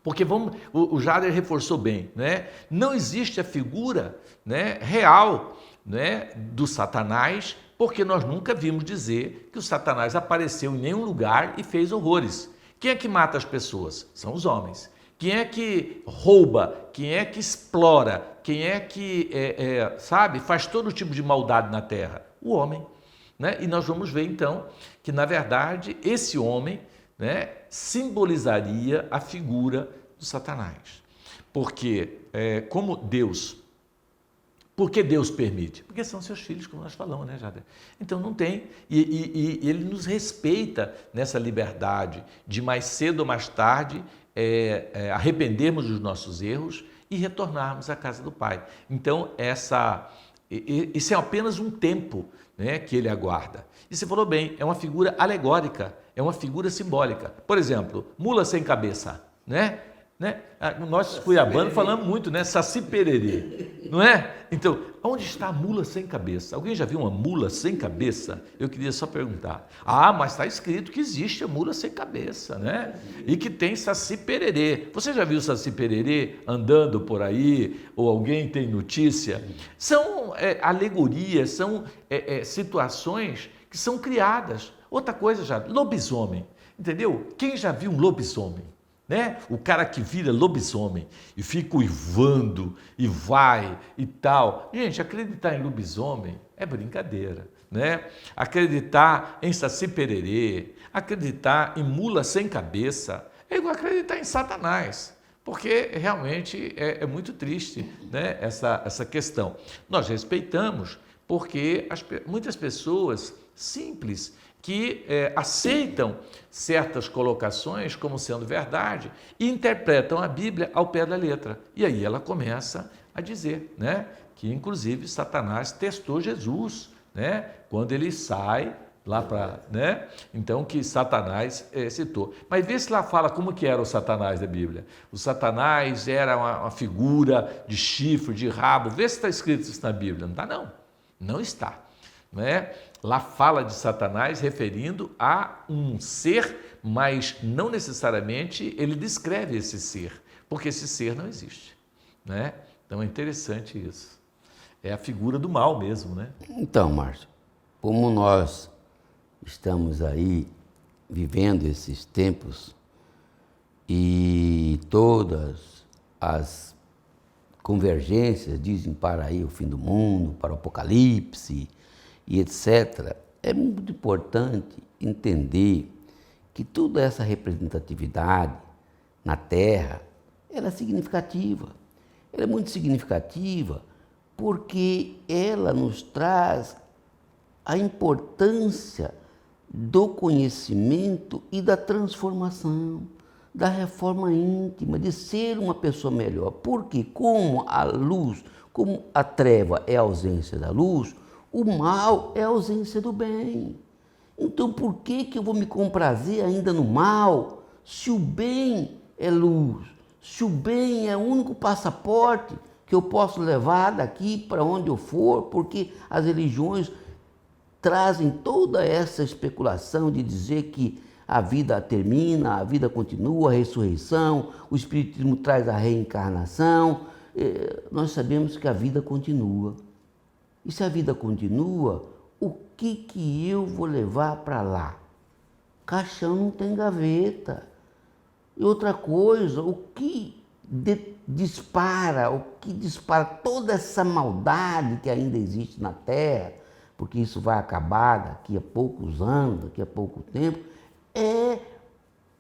Porque o Jader reforçou bem, né? Não existe a figura, né, real, né, do Satanás, porque nós nunca vimos dizer que o Satanás apareceu em nenhum lugar e fez horrores. Quem é que mata as pessoas? São os homens. Quem é que rouba? Quem é que explora? Quem é que, sabe, faz todo tipo de maldade na terra? O homem, né? E nós vamos ver então que, na verdade, esse homem, né, simbolizaria a figura do Satanás. Porque, como Deus... Por que Deus permite? Porque são seus filhos, como nós falamos, né, Jader? Então não tem, e Ele nos respeita nessa liberdade de mais cedo ou mais tarde arrependermos dos nossos erros e retornarmos à casa do Pai. Então esse é apenas um tempo, né, que Ele aguarda. E você falou bem, é uma figura alegórica, é uma figura simbólica. Por exemplo, mula sem cabeça, né? Nós cuiabanos falamos muito, né? Saci pererê, não é? Então, onde está a mula sem cabeça? Alguém já viu uma mula sem cabeça? Eu queria só perguntar. Ah, mas está escrito que existe a mula sem cabeça, né? E que tem saci pererê. Você já viu saci pererê andando por aí? Ou alguém tem notícia? São alegorias, são situações que são criadas. Outra coisa já, lobisomem, entendeu? Quem já viu um lobisomem? Né? O cara que vira lobisomem e fica uivando e vai e tal. Gente, acreditar em lobisomem é brincadeira, né? Acreditar em saci pererê, acreditar em mula sem cabeça é igual acreditar em Satanás, porque realmente é muito triste, né, essa questão. Nós respeitamos porque muitas pessoas simples que aceitam certas colocações como sendo verdade e interpretam a Bíblia ao pé da letra. E aí ela começa a dizer, né, que inclusive Satanás testou Jesus, né, quando ele sai lá para, né, então que Satanás citou. Mas vê se lá fala como que era o Satanás da Bíblia. O Satanás era uma figura de chifre, de rabo. Vê se está escrito isso na Bíblia. Não está, não. Não está. Né? Lá fala de Satanás referindo a um ser, mas não necessariamente ele descreve esse ser, porque esse ser não existe, né? Então é interessante isso. É a figura do mal mesmo, né? Então, Márcio, como nós estamos aí vivendo esses tempos e todas as convergências dizem para aí o fim do mundo, para o apocalipse e etc., é muito importante entender que toda essa representatividade na Terra, ela é significativa. Ela é muito significativa porque ela nos traz a importância do conhecimento e da transformação, da reforma íntima, de ser uma pessoa melhor. Porque como a luz, como a treva é a ausência da luz, o mal é a ausência do bem. Então por que eu vou me comprazer ainda no mal, se o bem é luz, se o bem é o único passaporte que eu posso levar daqui para onde eu for, porque as religiões trazem toda essa especulação de dizer que a vida termina, a vida continua, a ressurreição, o Espiritismo traz a reencarnação. Nós sabemos que a vida continua. E se a vida continua, o que eu vou levar para lá? Caixão não tem gaveta. E outra coisa, o que dispara toda essa maldade que ainda existe na Terra, porque isso vai acabar daqui a poucos anos, daqui a pouco tempo,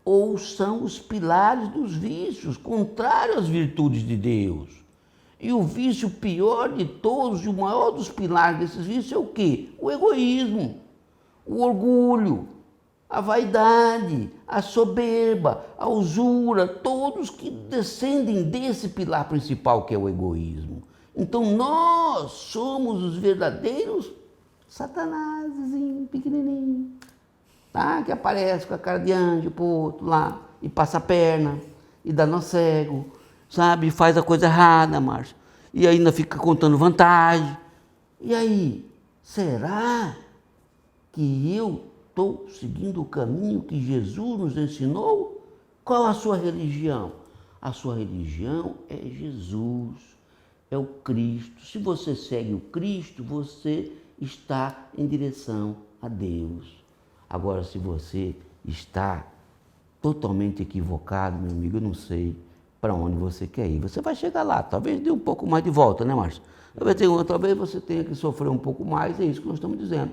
ou são os pilares dos vícios, contrários às virtudes de Deus. E o vício pior de todos, e o maior dos pilares desses vícios é o quê? O egoísmo, o orgulho, a vaidade, a soberba, a usura, todos que descendem desse pilar principal que é o egoísmo. Então nós somos os verdadeiros Satanásezinho, pequenininho, tá? Que aparece com a cara de anjo pro outro lá, e passa a perna, e dá nó cego, sabe? Faz a coisa errada, Márcio, e ainda fica contando vantagem. E aí, será que eu estou seguindo o caminho que Jesus nos ensinou? Qual a sua religião? A sua religião é Jesus, é o Cristo. Se você segue o Cristo, você está em direção a Deus. Agora, se você está totalmente equivocado, meu amigo, eu não sei para onde você quer ir. Você vai chegar lá, talvez dê um pouco mais de volta, né, Márcio? Talvez você tenha que sofrer um pouco mais, é isso que nós estamos dizendo.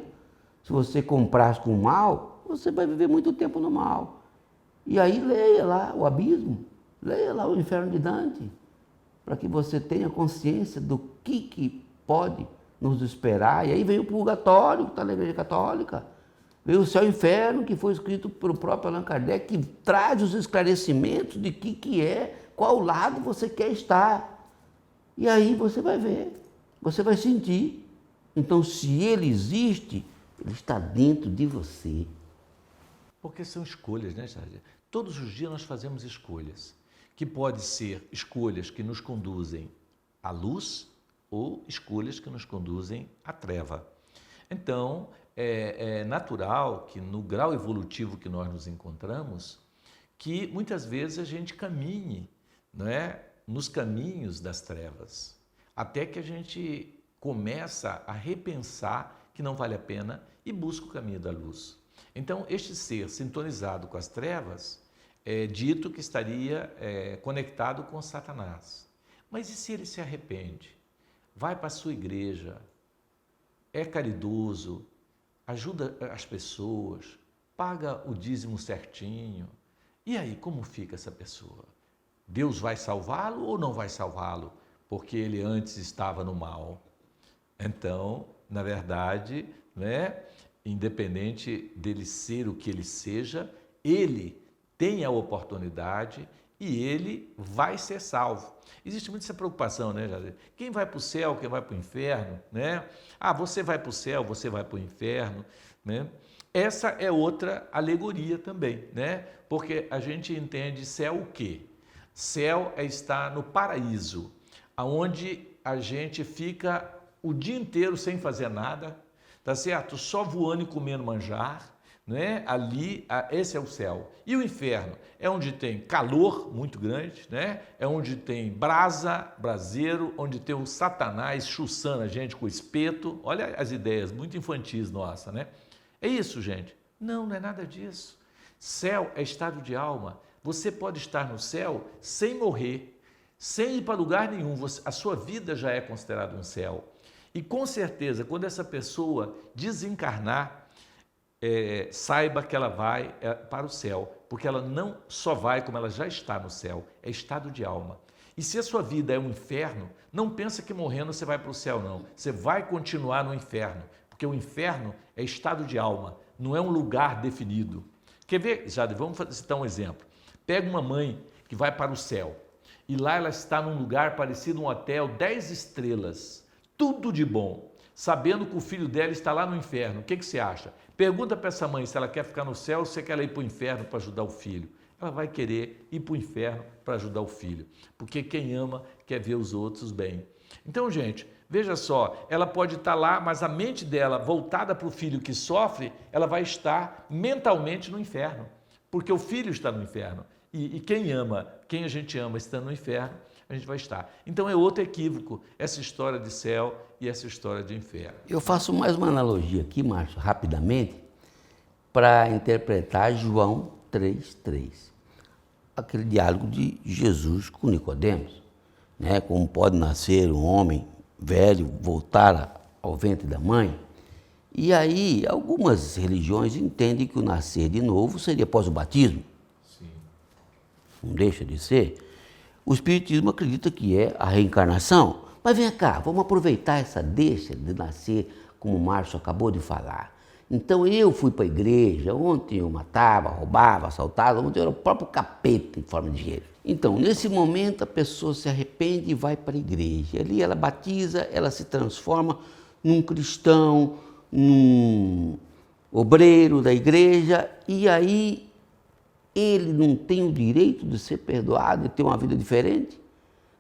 Se você comprar com o mal, você vai viver muito tempo no mal. E aí leia lá o abismo, leia lá o inferno de Dante, para que você tenha consciência do que pode nos esperar. E aí veio o purgatório, que está na Igreja Católica, veio o céu e o inferno, que foi escrito pelo próprio Allan Kardec, que traz os esclarecimentos de que é, qual lado você quer estar. E aí você vai ver, você vai sentir. Então, se ele existe, ele está dentro de você. Porque são escolhas, né, Jardim? Todos os dias nós fazemos escolhas, que podem ser escolhas que nos conduzem à luz ou escolhas que nos conduzem à treva. Então, é natural que no grau evolutivo que nós nos encontramos, que muitas vezes a gente caminhe, não é, nos caminhos das trevas, até que a gente começa a repensar que não vale a pena e busca o caminho da luz. Então, este ser sintonizado com as trevas é dito que estaria conectado com Satanás. Mas e se ele se arrepende? Vai para a sua igreja, é caridoso, ajuda as pessoas, paga o dízimo certinho. E aí, como fica essa pessoa? Deus vai salvá-lo ou não vai salvá-lo? Porque ele antes estava no mal. Então, na verdade, né, independente dele ser o que ele seja, ele tem a oportunidade e ele vai ser salvo. Existe muita essa preocupação, né, Jadir? Quem vai para o céu, quem vai para o inferno, né? Ah, você vai para o céu, você vai para o inferno, né? Essa é outra alegoria também, né? Porque a gente entende céu o quê? Céu é estar no paraíso, aonde a gente fica o dia inteiro sem fazer nada, tá certo? Só voando e comendo manjar, né? Ali, esse é o céu. E o inferno é onde tem calor muito grande, né? É onde tem braseiro, onde tem o Satanás chuçando a gente com o espeto. Olha as ideias muito infantis nossa, né? É isso, gente? Não, não é nada disso. Céu é estado de alma. Você pode estar no céu sem morrer, sem ir para lugar nenhum. A sua vida já é considerada um céu. E com certeza, quando essa pessoa desencarnar, saiba que ela vai para o céu, porque ela não só vai como ela já está no céu, é estado de alma. E se a sua vida é um inferno, não pensa que morrendo você vai para o céu, não. Você vai continuar no inferno, porque o inferno é estado de alma, não é um lugar definido. Quer ver, Jade, vamos citar um exemplo. Pega uma mãe que vai para o céu, e lá ela está num lugar parecido a um hotel, 10 estrelas, tudo de bom, sabendo que o filho dela está lá no inferno. O que você acha? Pergunta para essa mãe se ela quer ficar no céu ou se quer ela ir para o inferno para ajudar o filho. Ela vai querer ir para o inferno para ajudar o filho, porque quem ama quer ver os outros bem. Então, gente, veja só, ela pode estar lá, mas a mente dela voltada para o filho que sofre, ela vai estar mentalmente no inferno, porque o filho está no inferno. E quem ama, quem a gente ama estando no inferno, a gente vai estar. Então é outro equívoco, essa história de céu e essa história de inferno. Eu faço mais uma analogia aqui, Márcio, rapidamente, para interpretar João 3,3. Aquele diálogo de Jesus com Nicodemos, né? Como pode nascer um homem velho, voltar ao ventre da mãe. E aí, algumas religiões entendem que o nascer de novo seria após o batismo. Sim. Não deixa de ser. O Espiritismo acredita que é a reencarnação. Mas vem cá, vamos aproveitar essa deixa de nascer, como o Márcio acabou de falar. Então eu fui para a igreja, ontem eu matava, roubava, assaltava, ontem eu era o próprio capeta em forma de dinheiro. Então, nesse momento, a pessoa se arrepende e vai para a igreja. Ali ela batiza, ela se transforma num cristão, num obreiro da igreja, e aí ele não tem o direito de ser perdoado e ter uma vida diferente?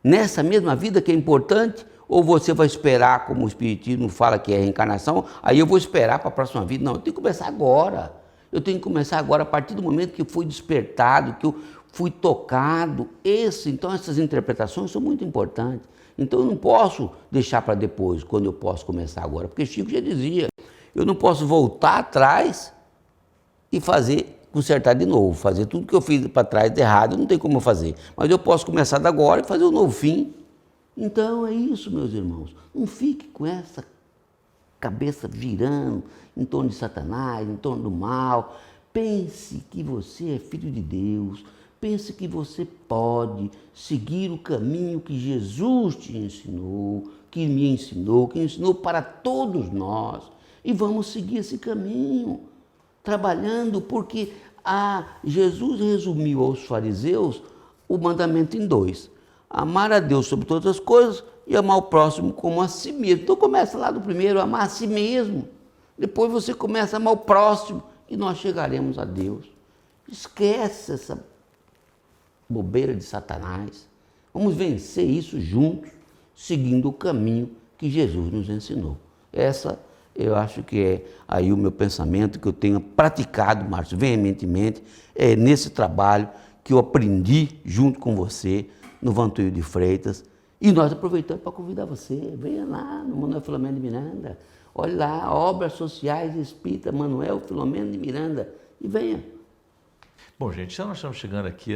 Nessa mesma vida que é importante? Ou você vai esperar, como o Espiritismo fala que é reencarnação, aí eu vou esperar para a próxima vida? Não, eu tenho que começar agora. Eu tenho que começar agora, a partir do momento que eu fui despertado, que eu fui tocado. Então essas interpretações são muito importantes. Então eu não posso deixar para depois, quando eu posso começar agora. Porque Chico já dizia, eu não posso voltar atrás e consertar de novo, fazer tudo que eu fiz para trás de errado, não tem como eu fazer. Mas eu posso começar de agora e fazer um novo fim. Então é isso, meus irmãos. Não fique com essa cabeça virando em torno de Satanás, em torno do mal. Pense que você é filho de Deus. Pense que você pode seguir o caminho que Jesus te ensinou, que me ensinou, que ensinou para todos nós. E vamos seguir esse caminho, trabalhando, porque Jesus resumiu aos fariseus o mandamento em 2. Amar a Deus sobre todas as coisas e amar o próximo como a si mesmo. Então começa lá do primeiro, amar a si mesmo. Depois você começa a amar o próximo e nós chegaremos a Deus. Esquece essa bobeira de Satanás. Vamos vencer isso juntos, seguindo o caminho que Jesus nos ensinou. Essa eu acho que é aí o meu pensamento que eu tenho praticado, Márcio, veementemente, nesse trabalho que eu aprendi junto com você, no Vantuil de Freitas, e nós aproveitamos para convidar você, venha lá no Manuel Filomeno de Miranda, olhe lá, Obras Sociais Espírita Manuel Filomeno de Miranda, e venha. Bom, gente, então nós estamos chegando aqui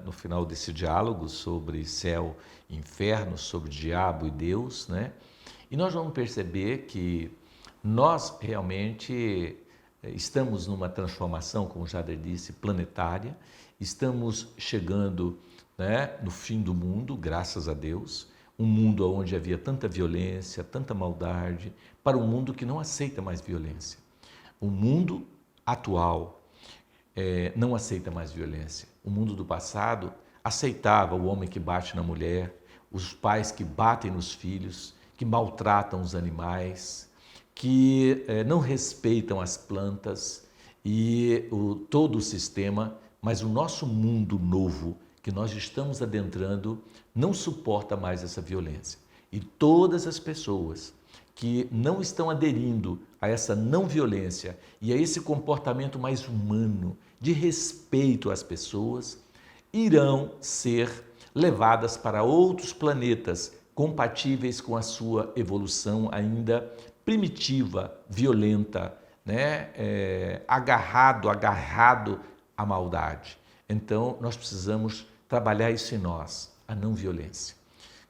no final desse diálogo sobre céu e inferno, sobre diabo e Deus, né? E nós vamos perceber que nós realmente estamos numa transformação, como Jader disse, planetária, estamos chegando, né, no fim do mundo, graças a Deus, um mundo onde havia tanta violência, tanta maldade, para um mundo que não aceita mais violência. O mundo atual não aceita mais violência. O mundo do passado aceitava o homem que bate na mulher, os pais que batem nos filhos, que maltratam os animais, que não respeitam as plantas e todo o sistema, mas o nosso mundo novo, que nós estamos adentrando, não suporta mais essa violência. E todas as pessoas que não estão aderindo a essa não violência e a esse comportamento mais humano, de respeito às pessoas, irão ser levadas para outros planetas compatíveis com a sua evolução ainda primitiva, violenta, né? Agarrado à maldade. Então, nós precisamos trabalhar isso em nós, a não violência.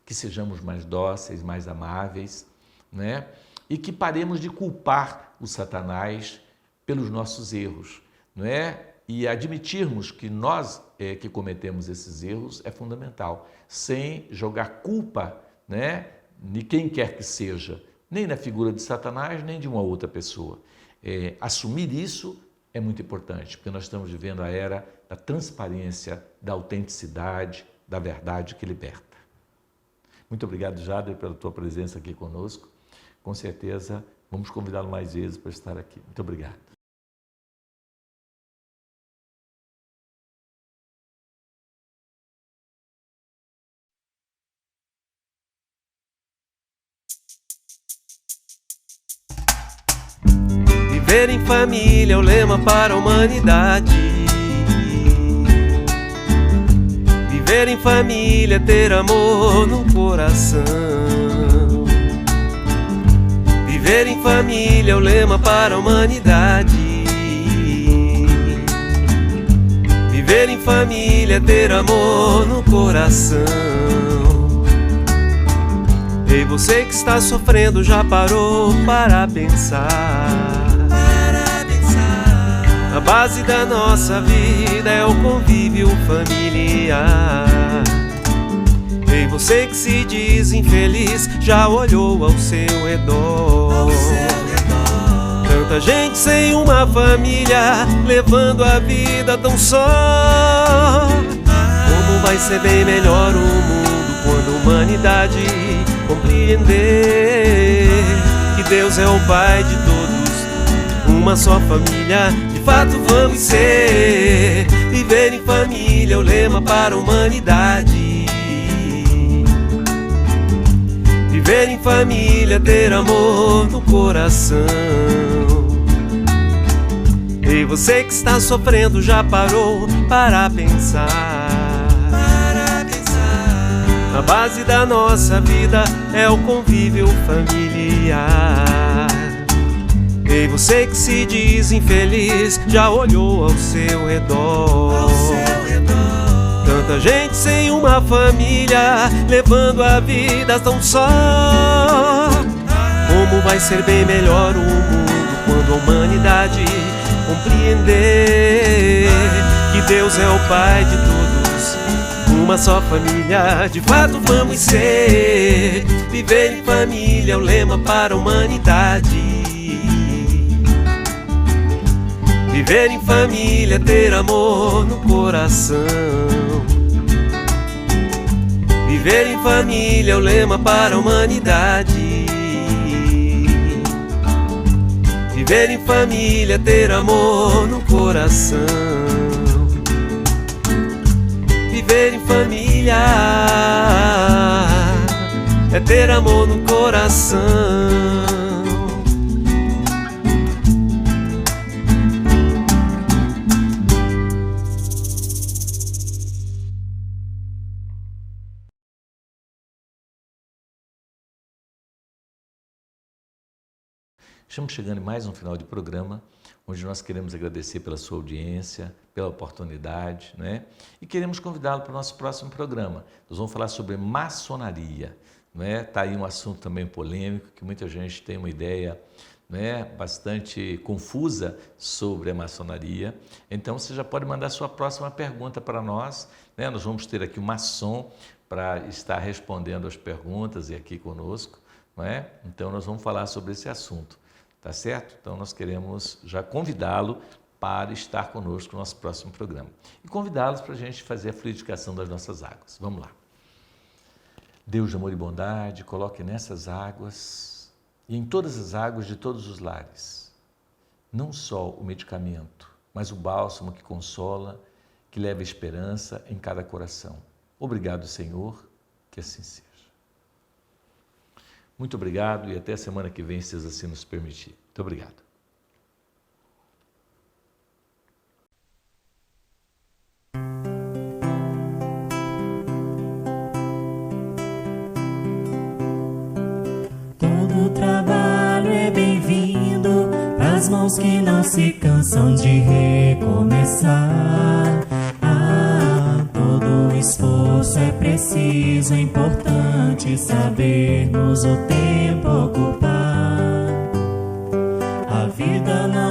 Que sejamos mais dóceis, mais amáveis, né? E que paremos de culpar o Satanás pelos nossos erros, não é? E admitirmos que nós que cometemos esses erros é fundamental, sem jogar culpa, né, de quem quer que seja, nem na figura de Satanás, nem de uma outra pessoa. Assumir isso é muito importante, porque nós estamos vivendo a era da transparência, da autenticidade, da verdade que liberta. Muito obrigado, Jader, pela tua presença aqui conosco. Com certeza, vamos convidá-lo mais vezes para estar aqui. Muito obrigado. Viver em família é o lema para a humanidade. Viver em família é ter amor no coração. Viver em família é o lema para a humanidade. Viver em família é ter amor no coração. Ei, você que está sofrendo, já parou para pensar? A base da nossa vida é o convívio familiar. Ei, você que se diz infeliz, já olhou ao seu redor? Tanta gente sem uma família, levando a vida tão só. Como vai ser bem melhor o mundo quando a humanidade compreender que Deus é o Pai de todos, uma só família de fato vamos ser. Viver em família é o lema para a humanidade. Viver em família, ter amor no coração. E você que está sofrendo, já parou para pensar? A base da nossa vida é o convívio familiar. E você que se diz infeliz, já olhou ao seu redor? Tanta gente sem uma família, levando a vida tão só. Como vai ser bem melhor o mundo quando a humanidade compreender que Deus é o Pai de todos, uma só família de fato vamos ser. Viver em família é o lema para a humanidade. Viver em família, ter amor no coração. Viver em família é o lema para a humanidade. Viver em família, ter amor no coração. Viver em família é ter amor no coração. Estamos chegando em mais um final de programa, onde nós queremos agradecer pela sua audiência, pela oportunidade, né? E queremos convidá-lo para o nosso próximo programa. Nós vamos falar sobre maçonaria, né? Está aí um assunto também polêmico, que muita gente tem uma ideia, né, bastante confusa sobre a maçonaria. Então você já pode mandar sua próxima pergunta para nós, né? Nós vamos ter aqui um maçom para estar respondendo as perguntas e aqui conosco, não é? Então nós vamos falar sobre esse assunto. Tá certo? Então nós queremos já convidá-lo para estar conosco no nosso próximo programa. E convidá-los para a gente fazer a fluidificação das nossas águas. Vamos lá. Deus de amor e bondade, coloque nessas águas e em todas as águas de todos os lares, não só o medicamento, mas o bálsamo que consola, que leva esperança em cada coração. Obrigado, Senhor, que assim seja. Muito obrigado e até a semana que vem, se assim nos permitir. Muito obrigado. Todo trabalho é bem-vindo pras mãos que não se cansam de recomeçar. Todo esforço é preciso, é importante sabermos o tempo ocupar. A vida não